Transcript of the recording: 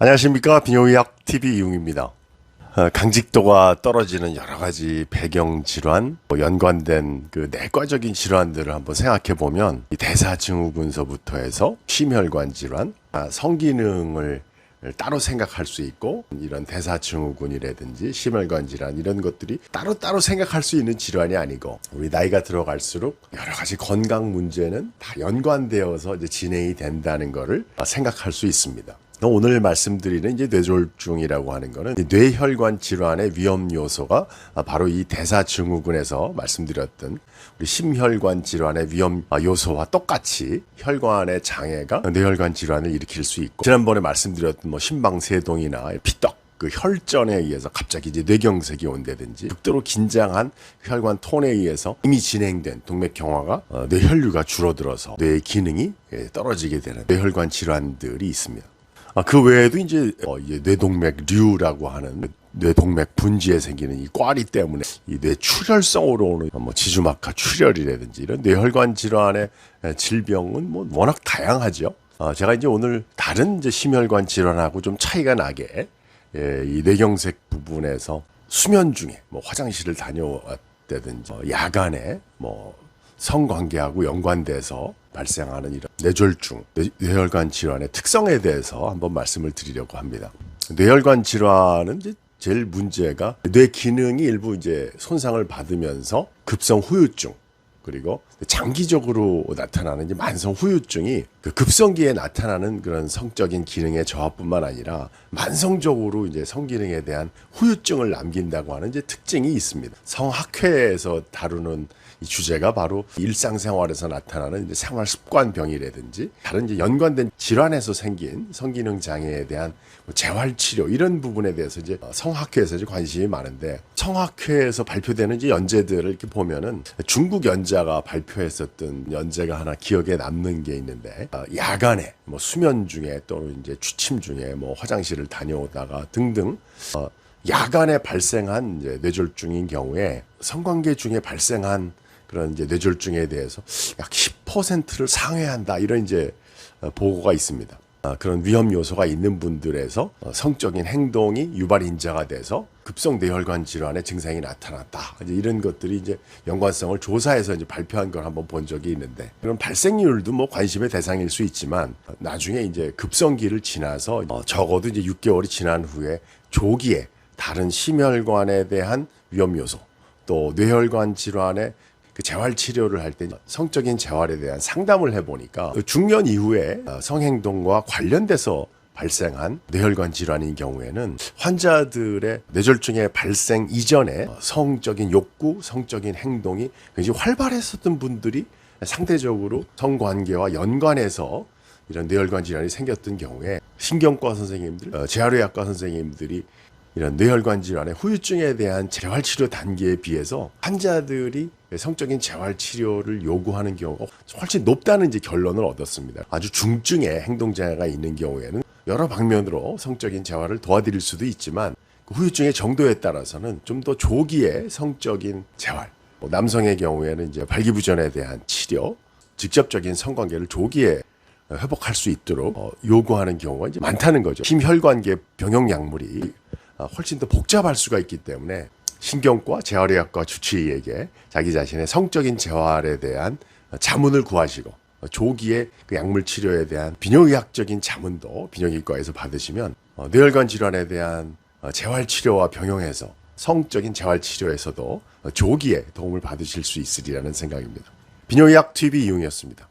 안녕하십니까. 비뇨의학 TV 이용입니다. 강직도가 떨어지는 여러 가지 배경 질환, 연관된 그 내과적인 질환들을 한번 생각해 보면 이 대사증후군서부터 해서 심혈관 질환, 성기능을 따로 생각할 수 있고 이런 대사증후군이라든지 심혈관 질환 이런 것들이 따로따로 생각할 수 있는 질환이 아니고 우리 나이가 들어갈수록 여러 가지 건강 문제는 다 연관되어서 이제 진행이 된다는 것을 생각할 수 있습니다. 오늘 말씀드리는 이제 뇌졸중이라고 하는 거는 뇌혈관 질환의 위험 요소가 바로 이 대사증후군에서 말씀드렸던 우리 심혈관 질환의 위험 요소와 똑같이 혈관의 장애가 뇌혈관 질환을 일으킬 수 있고, 지난번에 말씀드렸던 심방세동이나 피떡 그 혈전에 의해서 갑자기 이제 뇌경색이 온다든지 극도로 긴장한 혈관 톤에 의해서 이미 진행된 동맥경화가 뇌혈류가 줄어들어서 뇌의 기능이 떨어지게 되는 뇌혈관 질환들이 있습니다. 그 외에도 이제 뇌동맥류라고 하는 뇌동맥 분지에 생기는 이 꽈리 때문에 이 뇌출혈성으로 오는 지주막하 출혈이라든지 이런 뇌혈관 질환의 질병은 워낙 다양하죠. 제가 이제 오늘 다른 이제 심혈관 질환하고 좀 차이가 나게 이 뇌경색 부분에서 수면 중에 화장실을 다녀왔다든지 야간에 성관계하고 연관돼서 발생하는 이런 뇌졸중, 뇌혈관 질환의 특성에 대해서 한번 말씀을 드리려고 합니다. 뇌혈관 질환은 이제 제일 문제가 뇌 기능이 일부 이제 손상을 받으면서 급성 후유증, 그리고 장기적으로 나타나는 이제 만성 후유증이 그 급성기에 나타나는 그런 성적인 기능의 저하뿐만 아니라 만성적으로 이제 성기능에 대한 후유증을 남긴다고 하는 이제 특징이 있습니다. 성학회에서 다루는 이 주제가 바로 일상생활에서 나타나는 이제 생활 습관병이라든지 다른 이제 연관된 질환에서 생긴 성기능 장애에 대한 재활치료 이런 부분에 대해서 이제 성학회에서 이제 관심이 많은데, 성학회에서 발표되는 이제 연재들을 이렇게 보면은 중국 연자가 발표했었던 연재가 하나 기억에 남는 게 있는데, 야간에 수면 중에 또는 이제 취침 중에 화장실을 다녀오다가 등등 야간에 발생한 이제 뇌졸중인 경우에 성관계 중에 발생한 그런 이제 뇌졸중에 대해서 약 10%를 상회한다, 이런 이제 보고가 있습니다. 그런 위험 요소가 있는 분들에서 성적인 행동이 유발인자가 돼서 급성 뇌혈관 질환의 증상이 나타났다, 이제 이런 것들이 이제 연관성을 조사해서 이제 발표한 걸 한번 본 적이 있는데, 그런 발생률도 관심의 대상일 수 있지만 나중에 이제 급성기를 지나서 적어도 이제 6개월이 지난 후에 조기에 다른 심혈관에 대한 위험 요소, 또 뇌혈관 질환의 그 재활 치료를 할 때 성적인 재활에 대한 상담을 해보니까 중년 이후에 성행동과 관련돼서 발생한 뇌혈관 질환인 경우에는 환자들의 뇌졸중의 발생 이전에 성적인 욕구, 성적인 행동이 굉장히 활발했었던 분들이 상대적으로 성관계와 연관해서 이런 뇌혈관 질환이 생겼던 경우에 신경과 선생님들, 재활의학과 선생님들이 이런 뇌혈관 질환의 후유증에 대한 재활치료 단계에 비해서 환자들이 성적인 재활치료를 요구하는 경우가 훨씬 높다는 이제 결론을 얻었습니다. 아주 중증의 행동장애가 있는 경우에는 여러 방면으로 성적인 재활을 도와드릴 수도 있지만 그 후유증의 정도에 따라서는 좀 더 조기에 성적인 재활, 남성의 경우에는 이제 발기부전에 대한 치료, 직접적인 성관계를 조기에 회복할 수 있도록 요구하는 경우가 이제 많다는 거죠. 심혈관계 병용 약물이 훨씬 더 복잡할 수가 있기 때문에 신경과 재활의학과 주치의에게 자기 자신의 성적인 재활에 대한 자문을 구하시고 조기에 그 약물 치료에 대한 비뇨의학적인 자문도 비뇨기과에서 받으시면 뇌혈관 질환에 대한 재활 치료와 병용해서 성적인 재활 치료에서도 조기에 도움을 받으실 수 있으리라는 생각입니다. 비뇨의학 TV 이용이었습니다.